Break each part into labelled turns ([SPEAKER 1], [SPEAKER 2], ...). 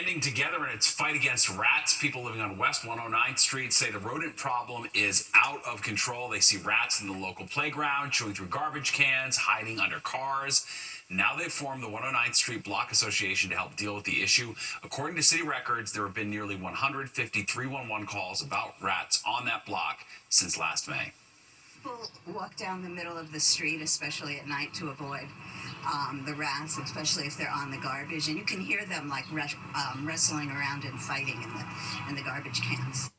[SPEAKER 1] banding together in its fight against rats. People living on West 109th Street say the rodent problem is out of control. They see rats in the local playground, chewing through garbage cans, hiding under cars. Now they've formed the 109th Street Block Association to help deal with the issue. According to city records, there have been nearly 150 311 calls about rats on that block since last May.
[SPEAKER 2] People walk down the middle of the street, especially at night, to avoid the rats, especially if they're on the garbage, and you can hear them like wrestling around and fighting in the garbage cans.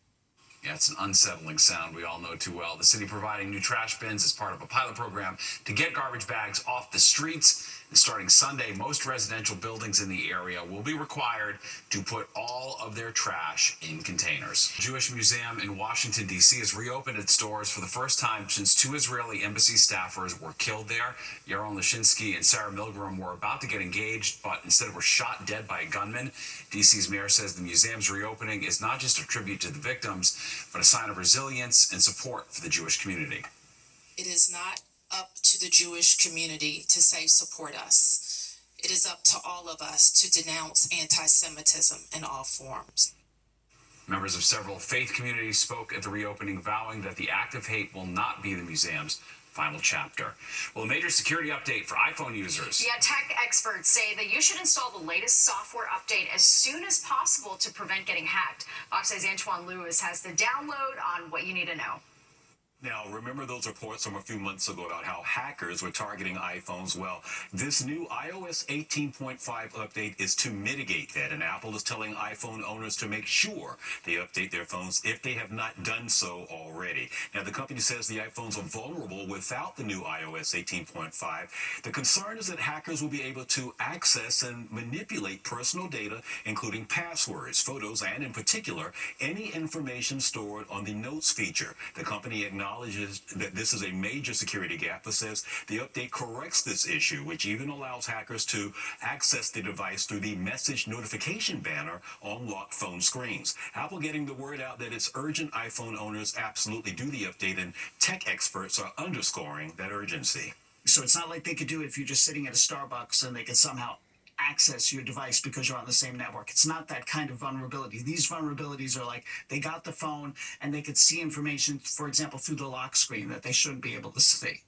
[SPEAKER 1] Yeah, it's an unsettling sound we all know too well. The city providing new trash bins as part of a pilot program to get garbage bags off the streets. And starting Sunday, most residential buildings in the area will be required to put all of their trash in containers. The Jewish Museum in Washington, D.C. has reopened its doors for the first time since 2 Israeli embassy staffers were killed there. Yaron Lashinsky and Sarah Milgram were about to get engaged, but instead were shot dead by a gunman. D.C.'s mayor says the museum's reopening is not just a tribute to the victims, but a sign of resilience and support for the Jewish community.
[SPEAKER 3] It is not up to the Jewish community to say support us. It is up to all of us to denounce anti-Semitism in all forms.
[SPEAKER 1] Members of several faith communities spoke at the reopening, vowing that the act of hate will not be the museum's final chapter. Well, a major security update for iPhone users.
[SPEAKER 4] Yeah, tech experts say that you should install the latest software update as soon as possible to prevent getting hacked. Fox 8's Antoine Lewis has the download on what you need to know.
[SPEAKER 5] Now, remember those reports from a few months ago about how hackers were targeting iPhones? Well, this new iOS 18.5 update is to mitigate that, and Apple is telling iPhone owners to make sure they update their phones if they have not done so already. Now, the company says the iPhones are vulnerable without the new iOS 18.5. The concern is that hackers will be able to access and manipulate personal data, including passwords, photos, and in particular, any information stored on the Notes feature. The company acknowledges that this is a major security gap, but says the update corrects this issue, which even allows hackers to access the device through the message notification banner on locked phone screens. Apple getting the word out that it's urgent iPhone owners absolutely do the update, and tech experts are underscoring that urgency.
[SPEAKER 6] So it's not like they could do it if you're just sitting at a Starbucks and they can somehow access your device because you're on the same network. It's not that kind of vulnerability. These vulnerabilities are like they got the phone and they could see information, for example, through the lock screen that they shouldn't be able to see.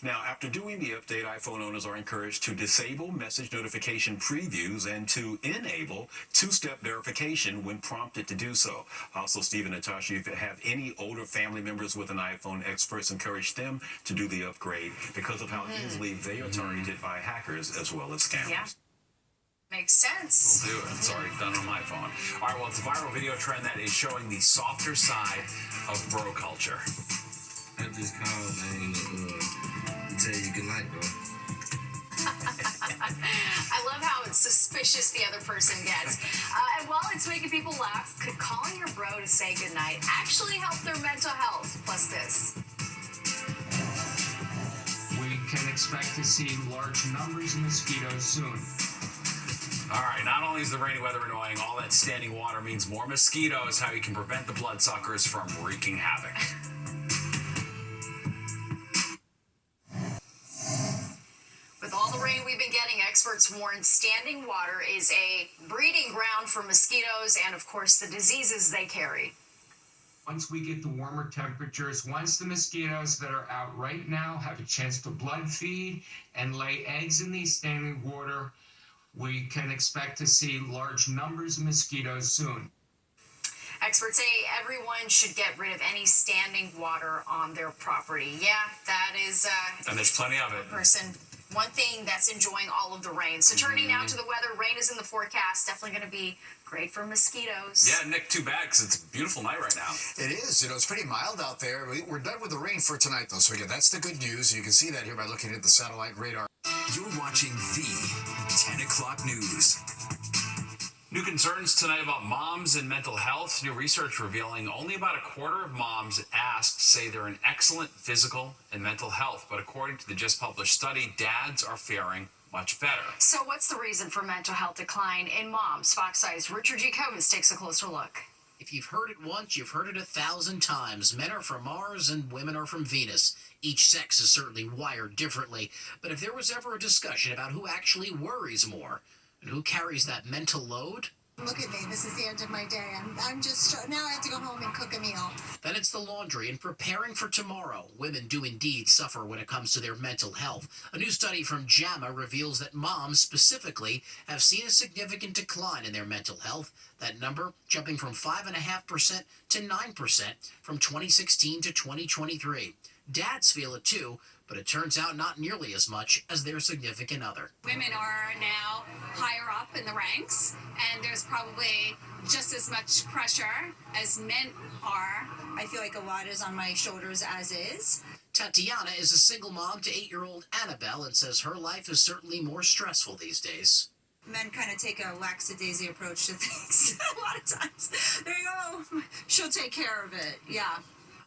[SPEAKER 5] Now, after doing the update, iPhone owners are encouraged to disable message notification previews and to enable two-step verification when prompted to do so. Also, Steve and Natasha, if you have any older family members with an iPhone, experts encourage them to do the upgrade because of how easily they are targeted by hackers as well as scammers.
[SPEAKER 4] Yeah. Makes sense.
[SPEAKER 1] We'll do it. It's already done on my phone. All right, well, it's a viral video trend that is showing the softer side of bro culture.
[SPEAKER 7] I just called, man, to tell you good night, bro.
[SPEAKER 4] I love how suspicious the other person gets. And while it's making people laugh, could calling your bro to say goodnight actually help their mental health? Plus this.
[SPEAKER 8] We can expect to see large numbers of mosquitoes soon.
[SPEAKER 1] All right, not only is the rainy weather annoying, all that standing water means more mosquitoes. How you can prevent the bloodsuckers from wreaking havoc.
[SPEAKER 4] With all the rain we've been getting, experts warn standing water is a breeding ground for mosquitoes and, of course, the diseases they carry.
[SPEAKER 8] Once we get the warmer temperatures, once the mosquitoes that are out right now have a chance to blood feed and lay eggs in the standing water, we can expect to see large numbers of mosquitoes soon.
[SPEAKER 4] Experts say everyone should get rid of any standing water on their property. Yeah, that is
[SPEAKER 1] and there's plenty of it.
[SPEAKER 4] One thing that's enjoying all of the rain. So turning now to the weather, rain is in the forecast. Definitely going to be great for mosquitoes.
[SPEAKER 1] Yeah, Nick, too bad because it's a beautiful night right now.
[SPEAKER 9] It is. You know, it's pretty mild out there. We're done with the rain for tonight, though. So again, that's the good news. You can see that here by looking at the satellite radar.
[SPEAKER 10] You're watching the 10 o'clock news.
[SPEAKER 1] New concerns tonight about moms and mental health. New research revealing only about a quarter of moms asked say they're in excellent physical and mental health. But according to the just published study, dads are faring much better.
[SPEAKER 4] So what's the reason for mental health decline in moms? Fox 8's Richard G. Kovens takes a closer look.
[SPEAKER 11] If you've heard it once, you've heard it 1,000 times. Men are from Mars and women are from Venus. Each sex is certainly wired differently. But if there was ever a discussion about who actually worries more and who carries that mental load,
[SPEAKER 12] Look at me, this is the end of my day. I'm just, now I have to go home and cook a meal.
[SPEAKER 11] Then it's the laundry and preparing for tomorrow. Women do indeed suffer when it comes to their mental health. A new study from JAMA reveals that moms specifically have seen a significant decline in their mental health. That number jumping from 5.5% to 9% from 2016 to 2023. Dads feel it too, but it turns out not nearly as much as their significant other.
[SPEAKER 4] Women are now higher up in the ranks, and there's probably just as much pressure as men are.
[SPEAKER 12] I feel like a lot is on my shoulders as is.
[SPEAKER 11] Tatiana is a single mom to 8-year-old Annabelle and says her life is certainly more stressful these days.
[SPEAKER 12] Men kind of take a lackadaisy approach to things a lot of times. There you go. She'll take care of it. Yeah.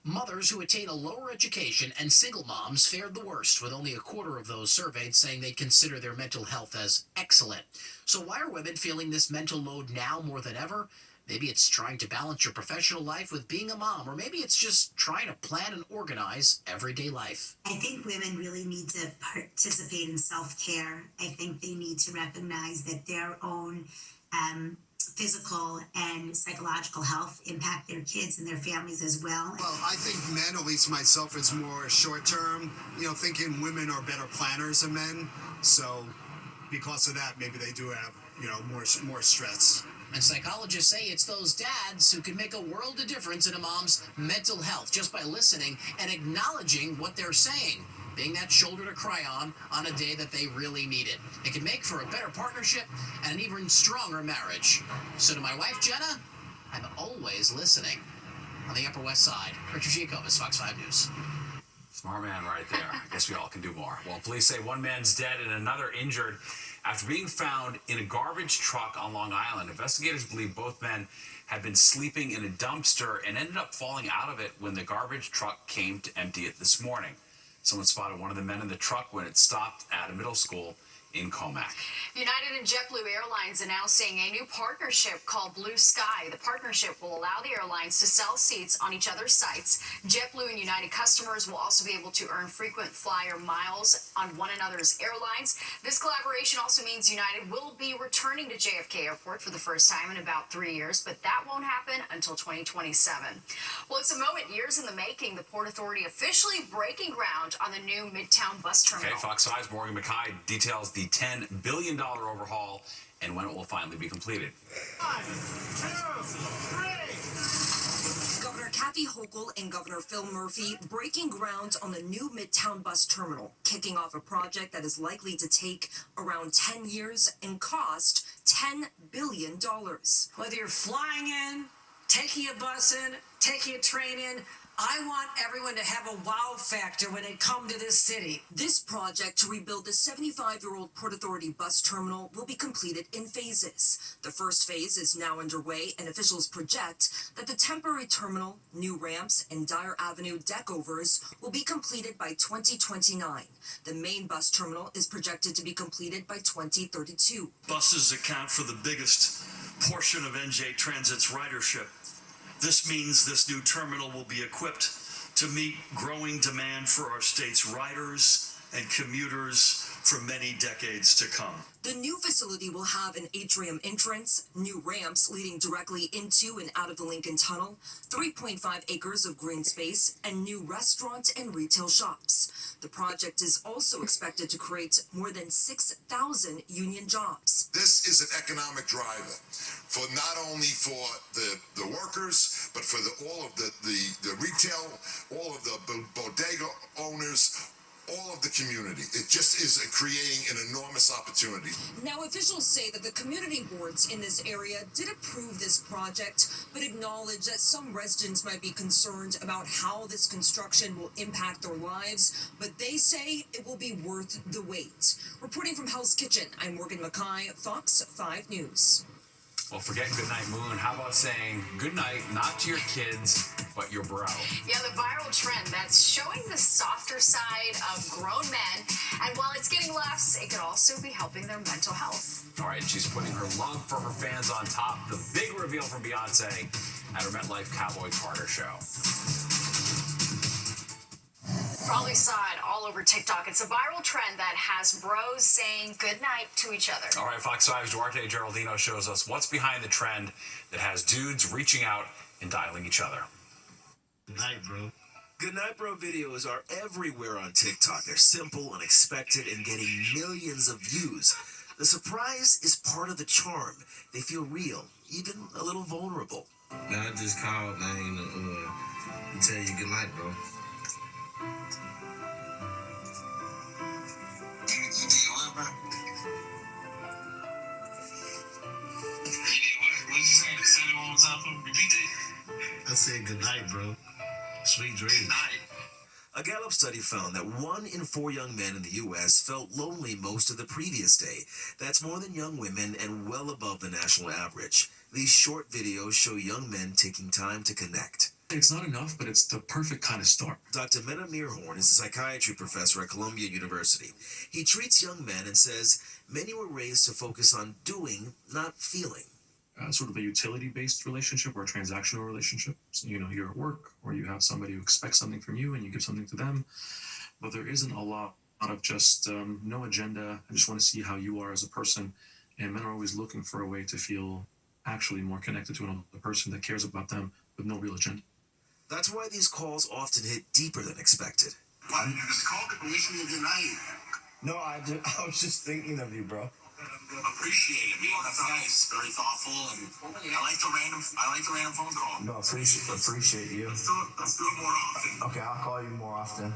[SPEAKER 11] Mothers who attain a lower education and single moms fared the worst, with only a quarter of those surveyed saying they consider their mental health as excellent. So why are women feeling this mental load now more than ever? Maybe it's trying to balance your professional life with being a mom, or maybe it's just trying to plan and organize everyday life.
[SPEAKER 13] I think women really need to participate in self-care. I think they need to recognize that their own physical and psychological health impact their kids and their families as well.
[SPEAKER 14] Well, I think men, at least myself, is more short-term, thinking women are better planners than men. So because of that, maybe they do have, more stress.
[SPEAKER 11] And psychologists say it's those dads who can make a world of difference in a mom's mental health just by listening and acknowledging what they're saying, being that shoulder to cry on a day that they really need it. It can make for a better partnership and an even stronger marriage. So to my wife, Jenna, I'm always listening. On the Upper West Side, Richard Giacobbe, Fox 5 News.
[SPEAKER 1] Smart man right there. I guess we all can do more. Well, police say one man's dead and another injured after being found in a garbage truck on Long Island. Investigators believe both men had been sleeping in a dumpster and ended up falling out of it when the garbage truck came to empty it this morning. Someone spotted one of the men in the truck when it stopped at a middle school in Comac.
[SPEAKER 4] United and JetBlue Airlines announcing a new partnership called Blue Sky. The partnership will allow the airlines to sell seats on each other's sites. JetBlue and United customers will also be able to earn frequent flyer miles on one another's airlines. This collaboration also means United will be returning to JFK Airport for the first time in about 3 years, but that won't happen until 2027. Well, it's a moment years in the making. The Port Authority officially breaking ground on the new Midtown bus terminal.
[SPEAKER 1] Okay, Fox 5's Morgan McKay details the $10 billion overhaul and when it will finally be completed.
[SPEAKER 15] 1, 2, 3. Governor Kathy Hochul and Governor Phil Murphy breaking ground on the new Midtown bus terminal, kicking off a project that is likely to take around 10 years and cost $10 billion.
[SPEAKER 16] Whether you're flying in, taking a bus in, taking a train in, I want everyone to have a wow factor when they come to this city.
[SPEAKER 15] This project to rebuild the 75-year-old Port Authority bus terminal will be completed in phases. The first phase is now underway, and officials project that the temporary terminal, new ramps, and Dyer Avenue deckovers will be completed by 2029. The main bus terminal is projected to be completed by 2032.
[SPEAKER 17] Buses account for the biggest portion of NJ Transit's ridership. This means this new terminal will be equipped to meet growing demand for our state's riders and commuters for many decades to come.
[SPEAKER 15] The new facility will have an atrium entrance, new ramps leading directly into and out of the Lincoln Tunnel, 3.5 acres of green space, and new restaurant and retail shops. The project is also expected to create more than 6,000 union jobs.
[SPEAKER 18] This is an economic driver for not only for the workers, but for all of the retail, all of the bodega owners, all of the community. It just is creating an enormous opportunity.
[SPEAKER 15] Now, officials say that the community boards in this area did approve this project, but acknowledge that some residents might be concerned about how this construction will impact their lives, but they say it will be worth the wait. Reporting from Hell's Kitchen, I'm Morgan McKay, Fox 5 News.
[SPEAKER 1] Well, forget Goodnight Moon. How about saying goodnight, not to your kids, but your bro?
[SPEAKER 4] Yeah, the viral trend that's showing the softer side of grown men. And while it's getting laughs, it could also be helping their mental health.
[SPEAKER 1] All right, she's putting her love for her fans on top. The big reveal from Beyonce at her MetLife Cowboy Carter show.
[SPEAKER 4] Probably saw it all all over TikTok. It's a viral trend that has bros saying goodnight to each other.
[SPEAKER 1] All right, Fox 5's Duarte Geraldino shows us what's behind the trend that has dudes reaching out and dialing each other.
[SPEAKER 7] Good night, bro.
[SPEAKER 19] Good night, bro videos are everywhere on TikTok. They're simple, unexpected, and getting millions of views. The surprise is part of the charm. They feel real, even a little vulnerable.
[SPEAKER 7] Now I just called, man, to tell you good night, bro. I said good night, bro. Sweet dreams.
[SPEAKER 19] A Gallup study found that 1 in 4 young men in the U.S. felt lonely most of the previous day. That's more than young women and well above the national average. These short videos show young men taking time to connect.
[SPEAKER 20] It's not enough, but it's the perfect kind of start.
[SPEAKER 19] Dr. Mena Meerhorn is a psychiatry professor at Columbia University. He treats young men and says many were raised to focus on doing, not feeling.
[SPEAKER 20] Sort of a utility-based relationship or a transactional relationship. So, you're at work or you have somebody who expects something from you and you give something to them. But there isn't a lot of just no agenda. I just want to see how you are as a person. And men are always looking for a way to feel actually more connected to another person that cares about them with no real agenda.
[SPEAKER 19] That's why these calls often hit deeper than expected.
[SPEAKER 18] Why did you just call me wishing you good night?
[SPEAKER 21] No, I was just thinking of you, bro.
[SPEAKER 18] Appreciate it, man. That's nice. Very thoughtful, and I like the random phone call.
[SPEAKER 21] No, appreciate you.
[SPEAKER 18] Let's do it more often.
[SPEAKER 21] Okay, I'll call you more often.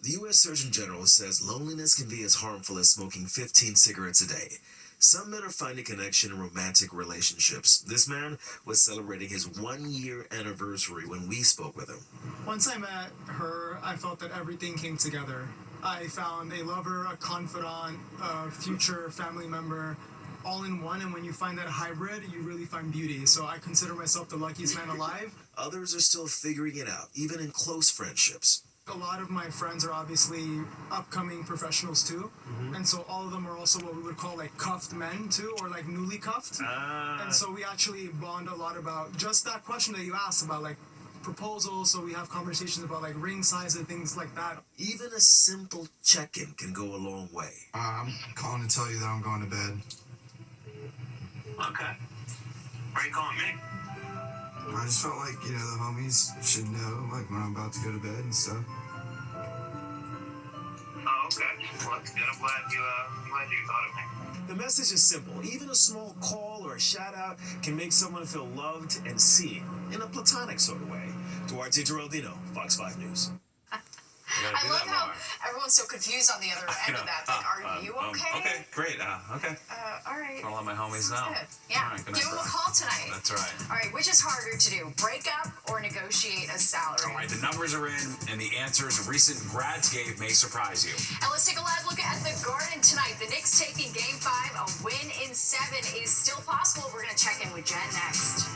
[SPEAKER 19] The U.S. Surgeon General says loneliness can be as harmful as smoking 15 cigarettes a day. Some men are finding connection in romantic relationships. This man was celebrating his 1-year anniversary when we spoke with him.
[SPEAKER 22] Once I met her, I felt that everything came together. I found a lover, a confidant, a future family member, all in one. And when you find that hybrid, you really find beauty. So I consider myself the luckiest man alive.
[SPEAKER 19] Others are still figuring it out, even in close friendships.
[SPEAKER 22] A lot of my friends are obviously upcoming professionals too. And so all of them are also what we would call like cuffed men too, or like newly cuffed. And so we actually bond a lot about just that question that you asked about like proposals. So we have conversations about like ring size and things like that.
[SPEAKER 19] Even a simple check-in can go a long way.
[SPEAKER 21] I'm calling to tell you that I'm going to bed.
[SPEAKER 23] Okay. Why are you calling me?
[SPEAKER 21] I just felt like, the homies should know, like, when I'm about to go to bed and stuff.
[SPEAKER 23] Oh, okay. Well, that's good. I'm glad you thought of me.
[SPEAKER 19] The message is simple. Even a small call or a shout-out can make someone feel loved and seen in a platonic sort of way. Duarte Geraldino, Fox 5 News.
[SPEAKER 4] I love how everyone's so confused on the other end of that. Like, are you okay?
[SPEAKER 1] Okay, great. Okay.
[SPEAKER 4] All right.
[SPEAKER 1] I'll let my homies know.
[SPEAKER 4] Good. Yeah.
[SPEAKER 1] All right, good
[SPEAKER 4] Give
[SPEAKER 1] night,
[SPEAKER 4] them a
[SPEAKER 1] bro.
[SPEAKER 4] call tonight.
[SPEAKER 1] That's right.
[SPEAKER 4] All right. Which is harder to do, break up or negotiate a salary?
[SPEAKER 1] All right, the numbers are in, and the answers recent grads gave may surprise you.
[SPEAKER 4] And let's take a live look at the Garden tonight. The Knicks taking Game 5. A win in 7 is still possible. We're going to check in with Jen next.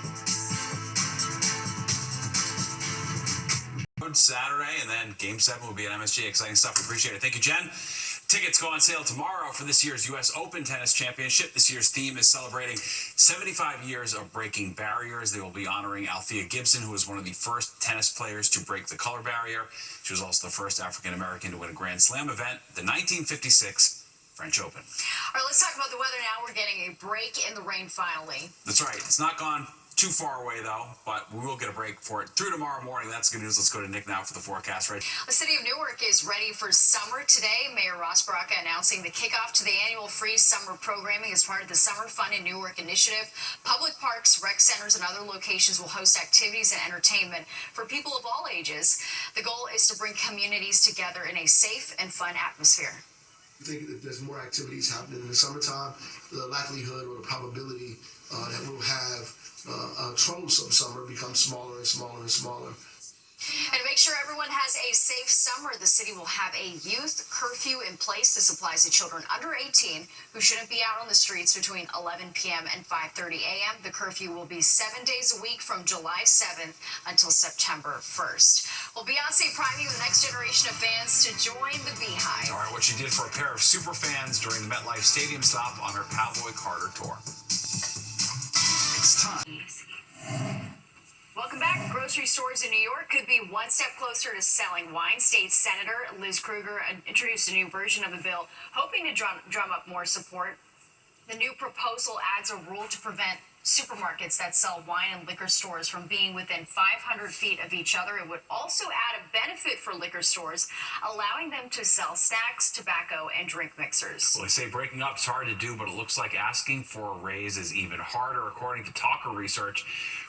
[SPEAKER 1] Saturday, and then Game 7 will be at MSG. Exciting stuff. We appreciate it. Thank you, Jen. Tickets go on sale tomorrow for this year's U.S. Open Tennis Championship. This year's theme is celebrating 75 years of breaking barriers. They will be honoring Althea Gibson, who was one of the first tennis players to break the color barrier. She was also the first African-American to win a Grand Slam event, the 1956 French Open.
[SPEAKER 4] All right, let's talk about the weather now. We're getting a break in the rain finally.
[SPEAKER 1] That's right. It's not gone too far away, though, but we will get a break for it through tomorrow morning. That's good news. Let's go to Nick now for the forecast. Right.
[SPEAKER 4] The city of Newark is ready for summer today. Mayor Ross Baraka announcing the kickoff to the annual free summer programming as part of the Summer Fun in Newark initiative. Public parks, rec centers, and other locations will host activities and entertainment for people of all ages. The goal is to bring communities together in a safe and fun atmosphere.
[SPEAKER 24] I think if there's more activities happening in the summertime, the likelihood or the probability that we'll have troublesome summer becomes smaller and smaller and smaller.
[SPEAKER 4] And to make sure everyone has a safe summer, the city will have a youth curfew in place. This applies to children under 18 who shouldn't be out on the streets between 11 p.m. and 5:30 a.m. The curfew will be 7 days a week from July 7th until September 1st. Well, Beyonce priming the next generation of fans to join the Beehive.
[SPEAKER 1] All right, what she did for a pair of super fans during the MetLife Stadium stop on her Cowboy Carter tour.
[SPEAKER 19] It's time.
[SPEAKER 4] Welcome Welcome back. Grocery stores in New York could be one step closer to selling wine. State Senator Liz Krueger introduced a new version of a bill hoping to drum up more support. The new proposal adds a rule to prevent supermarkets that sell wine and liquor stores from being within 500 feet of each other. It would also add a benefit for liquor stores, allowing them to sell snacks, tobacco, and drink mixers.
[SPEAKER 1] Well, they say breaking up is hard to do, but it looks like asking for a raise is even harder, according to Talker Research.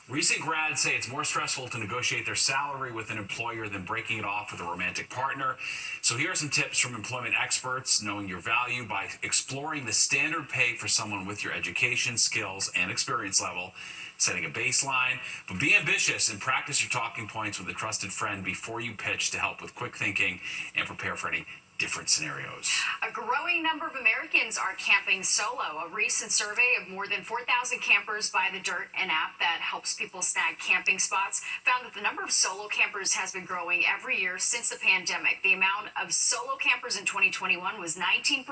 [SPEAKER 1] Recent grads say it's more stressful to negotiate their salary with an employer than breaking it off with a romantic partner. So here are some tips from employment experts: knowing your value by exploring the standard pay for someone with your education, skills, and experience level, setting a baseline, but be ambitious and practice your talking points with a trusted friend before you pitch to help with quick thinking and prepare for any different scenarios.
[SPEAKER 4] A growing number of Americans are camping solo. A recent survey of more than 4,000 campers by the Dirt, an app that helps people snag camping spots, found that the number of solo campers has been growing every year since the pandemic. The amount of solo campers in 2021 was 19%.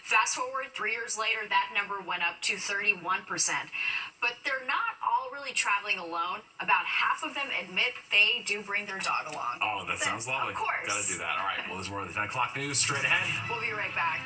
[SPEAKER 4] Fast forward 3 years later, that number went up to 31%. But they're not all really traveling alone. About half of them admit they do bring their dog along.
[SPEAKER 1] Oh, that sounds lovely.
[SPEAKER 4] Of course.
[SPEAKER 1] Gotta do that. All right, well, there's more of the 10 o'clock news straight ahead.
[SPEAKER 4] We'll be right back.